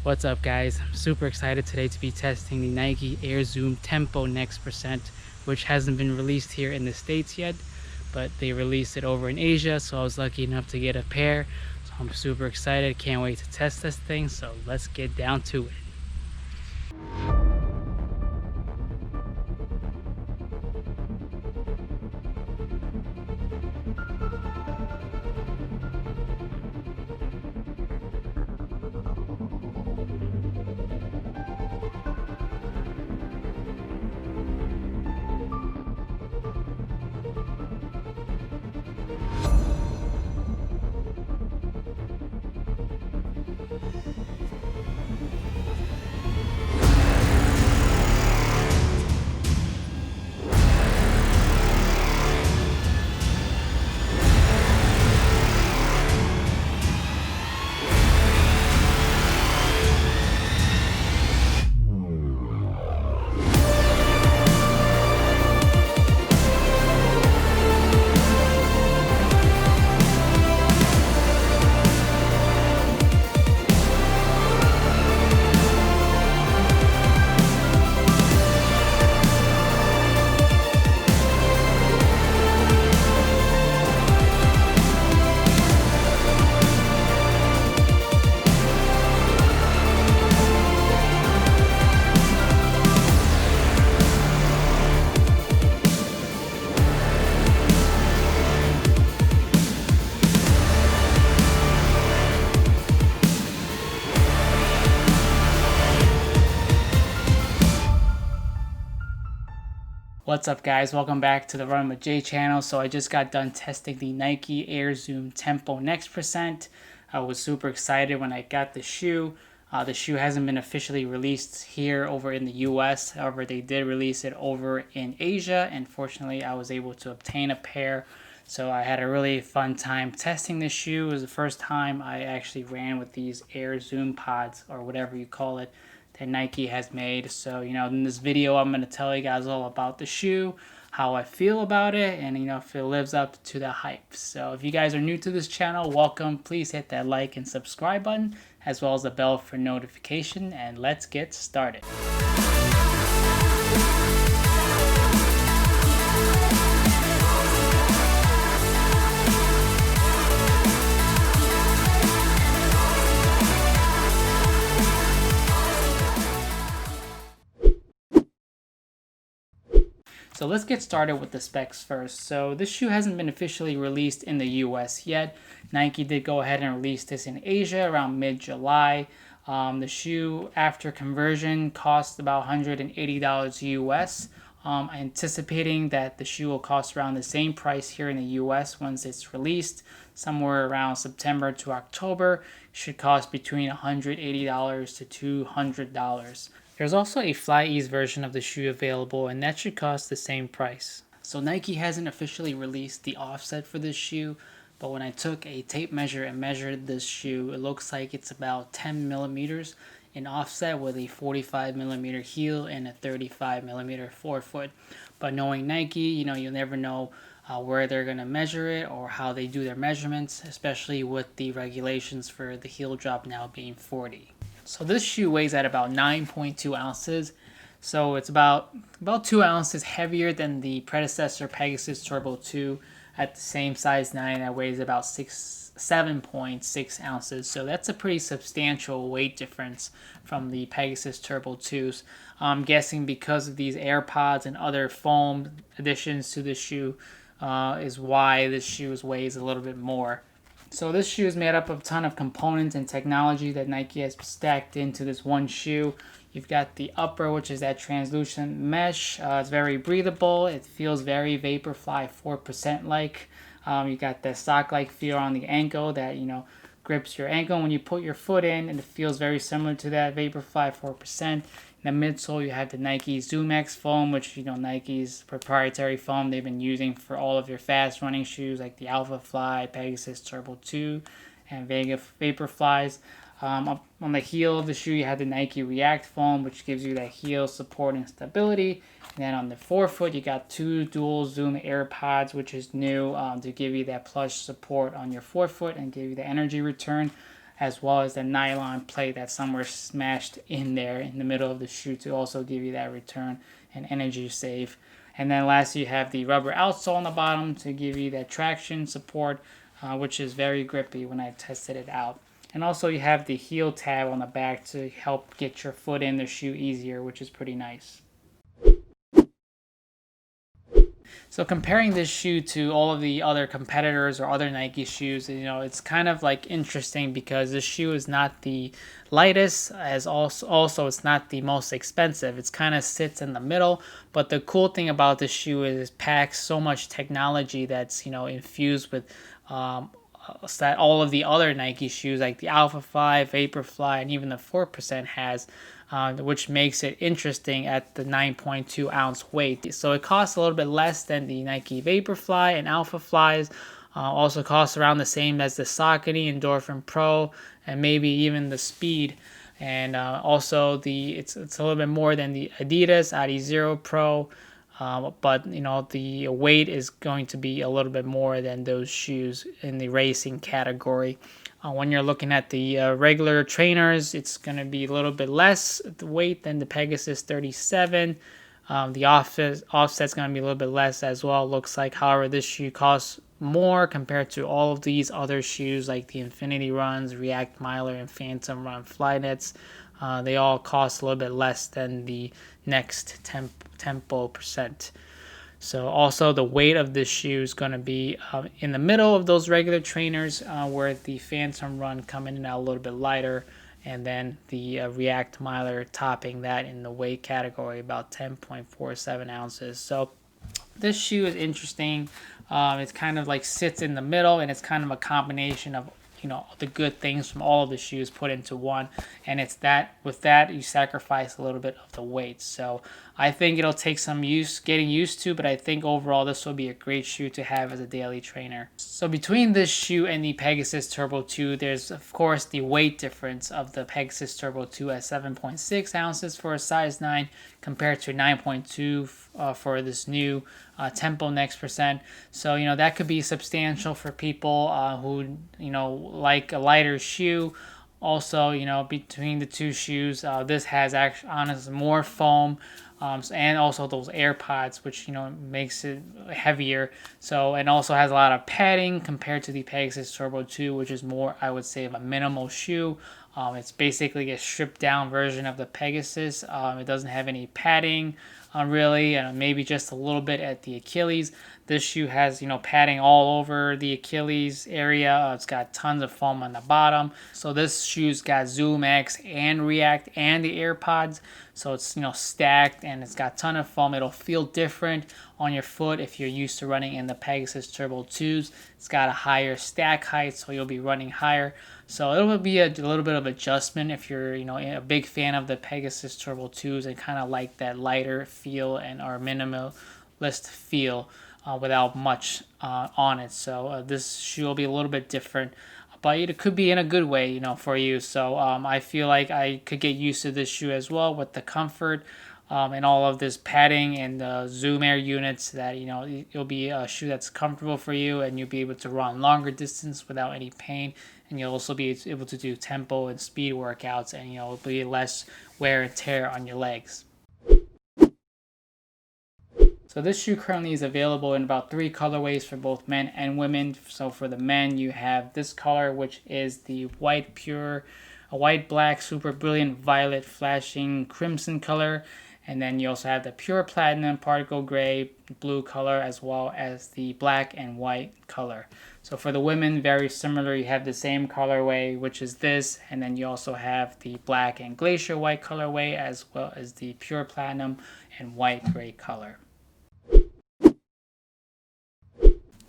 What's up, guys? I'm super excited today to be testing the Nike Air Zoom Tempo Next Percent, which hasn't been released here in the States yet, but they released it over in Asia, so I was lucky enough to get a pair. So I'm super excited, can't wait to test this thing, so let's get down to it. What's up, guys? Welcome back to the Run with Jay channel. So I just got done testing the Nike Air Zoom Tempo Next Percent. I was super excited when I got the shoe. The shoe hasn't been officially released here over in the US. However, they did release it over in Asia, and fortunately I was able to obtain a pair. So I had a really fun time testing this shoe. It was the first time I actually ran with these Air Zoom pods, or whatever you call it, that Nike has made. So, in this video, I'm going to tell you guys all about the shoe, how I feel about it, and, if it lives up to the hype. So if you guys are new to this channel, welcome. Please hit that like and subscribe button, as well as the bell for notification, and let's get started. So let's get started with the specs first. So this shoe hasn't been officially released in the US yet. Nike did go ahead and release this in Asia around mid-July. The shoe, after conversion, cost about $180 US. Anticipating that the shoe will cost around the same price here in the US once it's released, somewhere around September to October. Should cost between $180 to $200. There's also a FlyEase version of the shoe available, and that should cost the same price. So Nike hasn't officially released the offset for this shoe, but when I took a tape measure and measured this shoe, it looks like it's about 10 millimeters in offset with a 45 millimeter heel and a 35 millimeter forefoot. But knowing Nike, you'll never know where they're going to measure it or how they do their measurements, especially with the regulations for the heel drop now being 40. So this shoe weighs at about 9.2 ounces. So it's about 2 ounces heavier than the predecessor Pegasus Turbo 2 at the same size 9 that weighs about 7.6 ounces. So that's a pretty substantial weight difference from the Pegasus Turbo 2s. I'm guessing because of these AirPods and other foam additions to the shoe is why this shoe weighs a little bit more. So this shoe is made up of a ton of components and technology that Nike has stacked into this one shoe. You've got the upper, which is that translucent mesh. It's very breathable. It feels very Vaporfly 4% like. You got the sock-like feel on the ankle that, grips your ankle when you put your foot in, and it feels very similar to that Vaporfly 4%. In the midsole, you have the Nike Zoom X foam, which, Nike's proprietary foam they've been using for all of their fast running shoes like the Alphafly, Pegasus Turbo 2, and Vaporflies. Up on the heel of the shoe, you have the Nike React foam, which gives you that heel support and stability. And then on the forefoot, you got two dual Zoom AirPods, which is new to give you that plush support on your forefoot and give you the energy return. as well as the nylon plate that's somewhere smashed in there in the middle of the shoe to also give you that return and energy save. And then lastly, you have the rubber outsole on the bottom to give you that traction support, which is very grippy when I tested it out. And also you have the heel tab on the back to help get your foot in the shoe easier, which is pretty nice. So comparing this shoe to all of the other competitors or other Nike shoes, it's kind of like interesting because this shoe is not the lightest, as also it's not the most expensive. It's kind of sits in the middle. But the cool thing about this shoe is it packs so much technology that's infused with that all of the other Nike shoes like the Alphafly, Vaporfly, and even the 4% has, which makes it interesting at the 9.2 ounce weight. So it costs a little bit less than the Nike Vaporfly and Alphaflies. Also costs around the same as the Saucony, Endorphin Pro, and maybe even the Speed. And also it's a little bit more than the Adidas Adizero Pro. But the weight is going to be a little bit more than those shoes in the racing category. When you're looking at the regular trainers, it's going to be a little bit less the weight than the Pegasus 37. The offset's going to be a little bit less as well, looks like. However, this shoe costs more compared to all of these other shoes like the Infinity Runs, React Miler, and Phantom Run Flyknits. They all cost a little bit less than the next Tempo percent. So also the weight of this shoe is going to be in the middle of those regular trainers, where the Phantom Run come in and out a little bit lighter, and then the React Miler topping that in the weight category, about 10.47 ounces. So this shoe is interesting. It's kind of like sits in the middle, and it's kind of a combination of the good things from all of the shoes put into one, and it's that with that you sacrifice a little bit of the weight. So I think it'll take some getting used to, but I think overall this will be a great shoe to have as a daily trainer. So between this shoe and the Pegasus Turbo 2, there's of course the weight difference of the Pegasus Turbo 2 at 7.6 ounces for a size 9 compared to 9.2 for this new Tempo Next percent. So that could be substantial for people who like a lighter shoe. Also, between the two shoes, this has actually honestly more foam, and also those AirPods, which makes it heavier. So, and also has a lot of padding compared to the Pegasus Turbo 2, which is more, I would say, of a minimal shoe. It's basically a stripped down version of the Pegasus. It doesn't have any padding really, and maybe just a little bit at the Achilles. This shoe has padding all over the Achilles area. It's got tons of foam on the bottom. So this shoe's got Zoom X and React and the AirPods. So it's stacked, and it's got a ton of foam. It'll feel different on your foot if you're used to running in the Pegasus Turbo 2s. It's got a higher stack height, so you'll be running higher. So it'll be a little bit of adjustment if you're a big fan of the Pegasus Turbo 2s and kind of like that lighter feel and or minimalist feel without much on it. So this shoe will be a little bit different, but it could be in a good way for you. So I feel like I could get used to this shoe as well with the comfort and all of this padding and the Zoom Air units, that it'll be a shoe that's comfortable for you, and you'll be able to run longer distance without any pain, and you'll also be able to do tempo and speed workouts, and it'll be less wear and tear on your legs. So this shoe currently is available in about 3 colorways for both men and women. So for the men, you have this color, which is the white pure, a white, black, super brilliant, violet, flashing crimson color. And then you also have the pure platinum, particle gray, blue color, as well as the black and white color. So for the women, very similar. You have the same colorway, which is this. And then you also have the black and glacier white colorway, as well as the pure platinum and white gray color.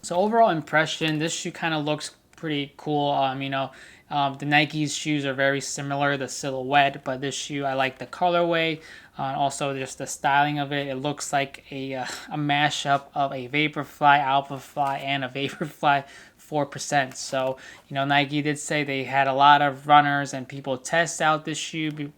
So overall impression, this shoe kind of looks pretty cool. The Nike's shoes are very similar, the silhouette, but this shoe, I like the colorway. Also, just the styling of it. It looks like a mashup of a Vaporfly, Alphafly, and a Vaporfly 4%. So, Nike did say they had a lot of runners and people test out this shoe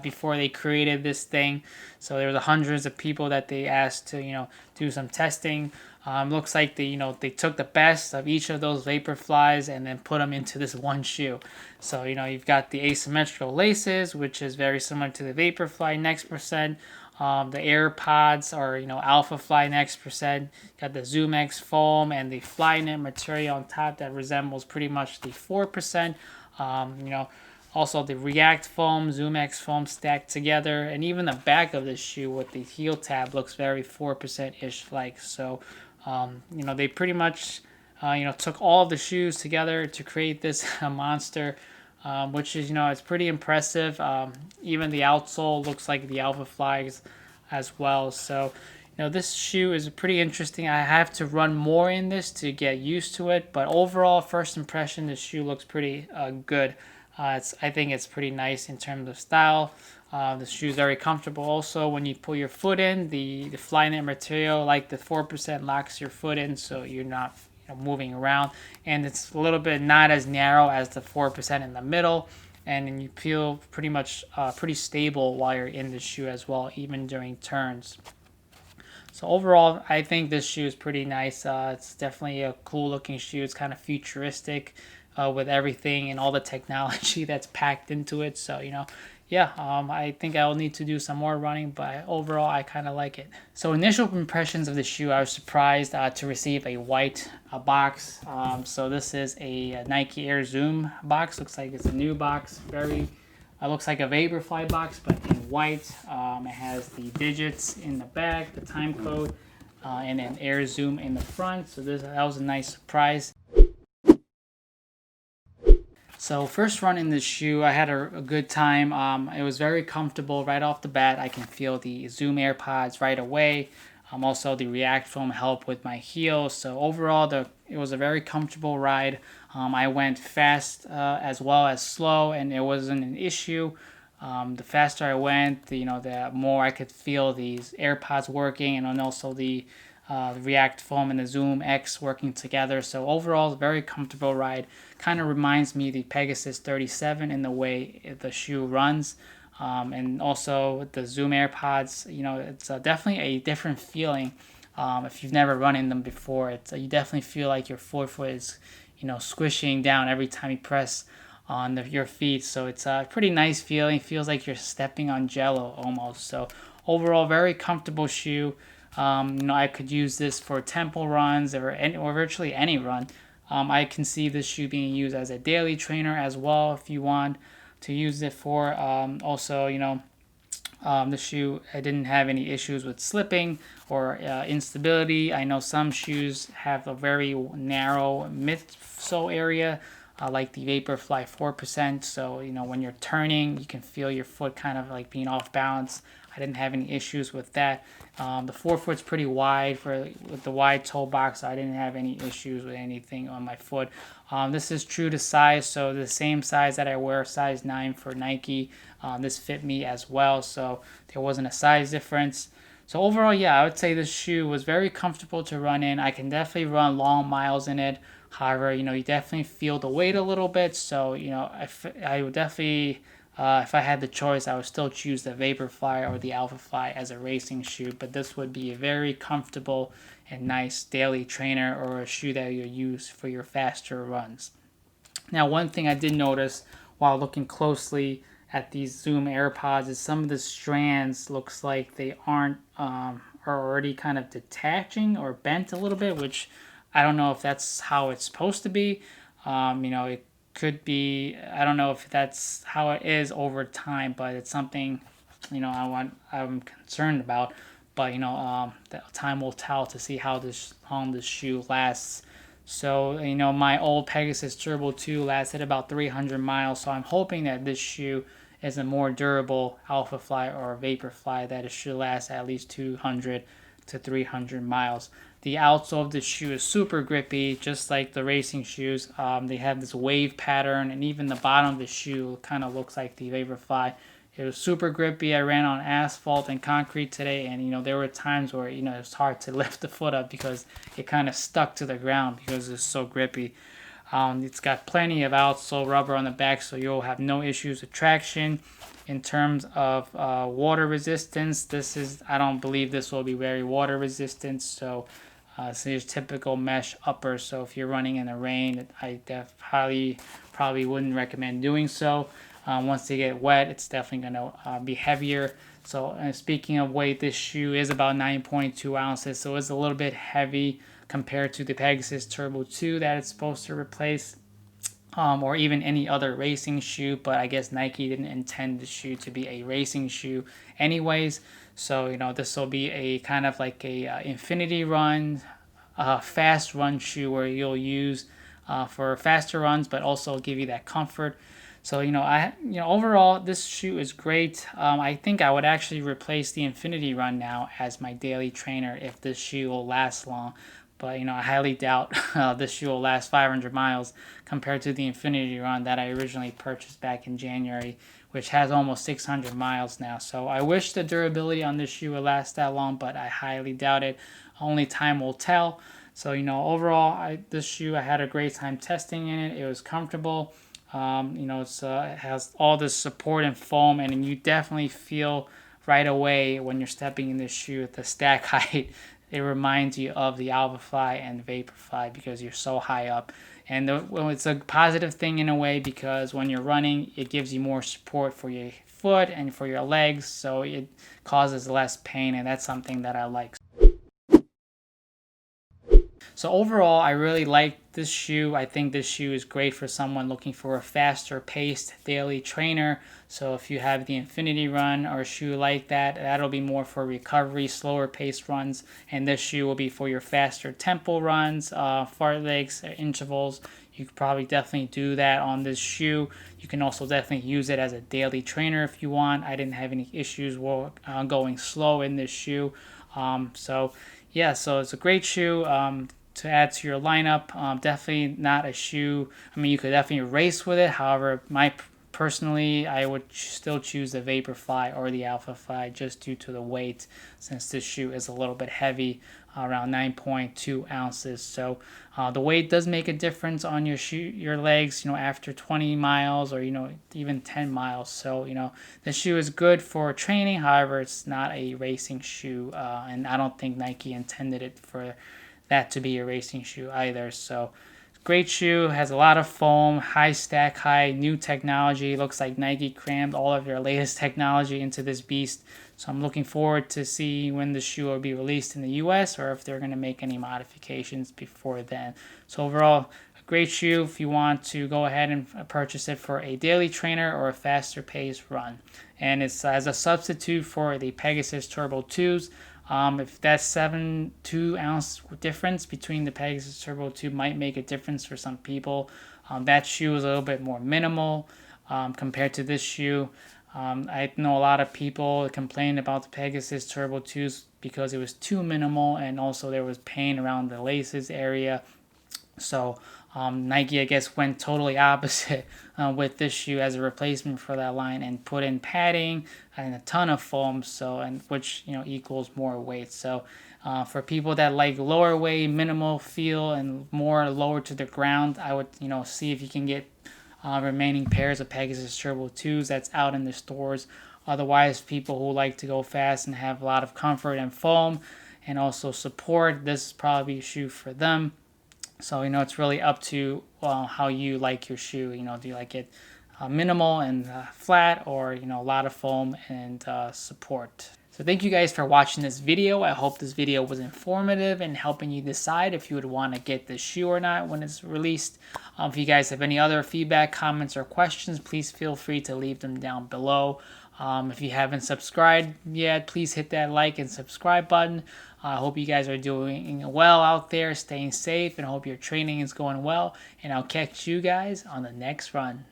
before they created this thing. So there was hundreds of people that they asked to, do some testing. Looks like they took the best of each of those Vaporflies and then put them into this one shoe. So you've got the asymmetrical laces, which is very similar to the Vaporfly Next Percent. The AirPods are Alphafly Next Percent. Got the Zoom X foam and the Flyknit material on top that resembles pretty much the 4%. Also the React foam, Zoom X foam stacked together, and even the back of the shoe with the heel tab looks very 4%-ish like. So they pretty much, took all of the shoes together to create this monster, which is, it's pretty impressive. Even the outsole looks like the Alphafly as well. So, this shoe is pretty interesting. I have to run more in this to get used to it, but overall, first impression, this shoe looks pretty good. I think it's pretty nice in terms of style. The shoe is very comfortable. Also, when you put your foot in, the Flyknit material, like the 4%, locks your foot in, so you're not moving around, and it's a little bit not as narrow as the 4% in the middle, and then you feel pretty much pretty stable while you're in the shoe as well, even during turns. So overall, I think this shoe is pretty nice. It's definitely a cool looking shoe. It's kind of futuristic with everything and all the technology that's packed into it. So, yeah, I think I'll need to do some more running, but overall, I kind of like it. So initial impressions of the shoe, I was surprised to receive a white box. So this is a Nike Air Zoom box. Looks like it's a new box. Looks like a Vaporfly box, but in white. It has the digits in the back, the time code, and an Air Zoom in the front. So that was a nice surprise. So first run in this shoe, I had a good time. It was very comfortable right off the bat. I can feel the Zoom AirPods right away. Also, the React foam helped with my heel. So overall, it was a very comfortable ride. I went fast as well as slow, and it wasn't an issue. The faster I went, the more I could feel these AirPods working, and then also the React foam and the Zoom X working together. So overall, very comfortable ride. Kind of reminds me of the Pegasus 37 in the way the shoe runs. And also with the Zoom AirPods, it's definitely a different feeling. If you've never run in them before, you definitely feel like your forefoot is, squishing down every time you press on your feet. So it's a pretty nice feeling. Feels like you're stepping on jello almost. So overall, very comfortable shoe. I could use this for tempo runs or virtually any run. I can see this shoe being used as a daily trainer as well if you want to use it for. Also, the shoe, I didn't have any issues with slipping or instability. I know some shoes have a very narrow midsole area, like the Vaporfly 4%. So, when you're turning, you can feel your foot kind of like being off balance. I didn't have any issues with that. The forefoot's pretty wide with the wide toe box. So I didn't have any issues with anything on my foot. This is true to size, so the same size that I wear, size 9 for Nike. This fit me as well, so there wasn't a size difference. So overall, yeah, I would say this shoe was very comfortable to run in. I can definitely run long miles in it. However, you definitely feel the weight a little bit. So, I would definitely, if I had the choice, I would still choose the Vaporfly or the Alphafly as a racing shoe. But this would be a very comfortable and nice daily trainer or a shoe that you use for your faster runs. Now, one thing I did notice while looking closely at these Zoom AirPods is some of the strands looks like they are already kind of detaching or bent a little bit, which I don't know if that's how it's supposed to be. It could be, I don't know if that's how it is over time, but it's something, I'm concerned about. But, time will tell to see how long this shoe lasts. So, my old Pegasus Turbo 2 lasted about 300 miles. So I'm hoping that this shoe is a more durable Alphafly or Vaporfly that it should last at least 200 to 300 miles. The outsole of this shoe is super grippy, just like the racing shoes. They have this wave pattern, and even the bottom of the shoe kind of looks like the Vaporfly. It was super grippy. I ran on asphalt and concrete today, and there were times where it was hard to lift the foot up because it kind of stuck to the ground because it's so grippy. It's got plenty of outsole rubber on the back, so you'll have no issues with traction. In terms of water resistance, I don't believe this will be very water resistant, so So your typical mesh upper. So if you're running in the rain, I highly probably wouldn't recommend doing so. Once they get wet, it's definitely going to be heavier. So speaking of weight, this shoe is about 9.2 ounces, so it's a little bit heavy compared to the Pegasus Turbo 2 that it's supposed to replace, or even any other racing shoe. But I guess Nike didn't intend the shoe to be a racing shoe anyways. So this will be a kind of like a infinity run, fast run shoe where you'll use for faster runs, but also give you that comfort. So overall this shoe is great. I think I would actually replace the Infinity Run now as my daily trainer if this shoe will last long. But I highly doubt this shoe will last 500 miles compared to the Infinity Run that I originally purchased back in January, which has almost 600 miles now. So I wish the durability on this shoe would last that long, but I highly doubt it. Only time will tell. So overall, this shoe, I had a great time testing in it. It was comfortable. It has all the support and foam, and you definitely feel right away when you're stepping in this shoe at the stack height. It reminds you of the Alphafly and Vaporfly because you're so high up. And it's a positive thing in a way because when you're running, it gives you more support for your foot and for your legs, so it causes less pain, and that's something that I like. So overall, I really like this shoe. I think this shoe is great for someone looking for a faster paced daily trainer. So if you have the Infinity Run or a shoe like that, that'll be more for recovery, slower paced runs. And this shoe will be for your faster tempo runs, fartlegs, intervals. You could probably definitely do that on this shoe. You can also definitely use it as a daily trainer if you want. I didn't have any issues going slow in this shoe. So it's a great shoe to add to your lineup. Definitely not a shoe. I mean, you could definitely race with it. However, personally, I would still choose the Vaporfly or the Alphafly just due to the weight, since this shoe is a little bit heavy, around 9.2 ounces. So the weight does make a difference on your legs, after 20 miles or, even 10 miles. So, the shoe is good for training. However, it's not a racing shoe, and I don't think Nike intended it for that to be a racing shoe either. So great shoe, has a lot of foam, high stack height, new technology. Looks like Nike crammed all of their latest technology into this beast. So I'm looking forward to see when the shoe will be released in the US or if they're going to make any modifications before then. So overall, a great shoe if you want to go ahead and purchase it for a daily trainer or a faster paced run. And it's as a substitute for the Pegasus Turbo 2s. If that 7.2 ounce difference between the Pegasus Turbo 2 might make a difference for some people. That shoe is a little bit more minimal compared to this shoe. I know a lot of people complained about the Pegasus Turbo 2s because it was too minimal, and also there was pain around the laces area. So Nike, I guess, went totally opposite with this shoe as a replacement for that line and put in padding and a ton of foam, which equals more weight. So for people that like lower weight, minimal feel, and more lower to the ground, I would see if you can get remaining pairs of Pegasus Turbo 2s that's out in the stores. Otherwise, people who like to go fast and have a lot of comfort and foam and also support, this is probably a shoe for them. So, it's really up to how you like your shoe. Do you like it minimal and flat, or, a lot of foam and support? So thank you guys for watching this video. I hope this video was informative and helping you decide if you would want to get this shoe or not when it's released. If you guys have any other feedback, comments, or questions, please feel free to leave them down below. If you haven't subscribed yet, please hit that like and subscribe button. I hope you guys are doing well out there, staying safe, and I hope your training is going well. And I'll catch you guys on the next run.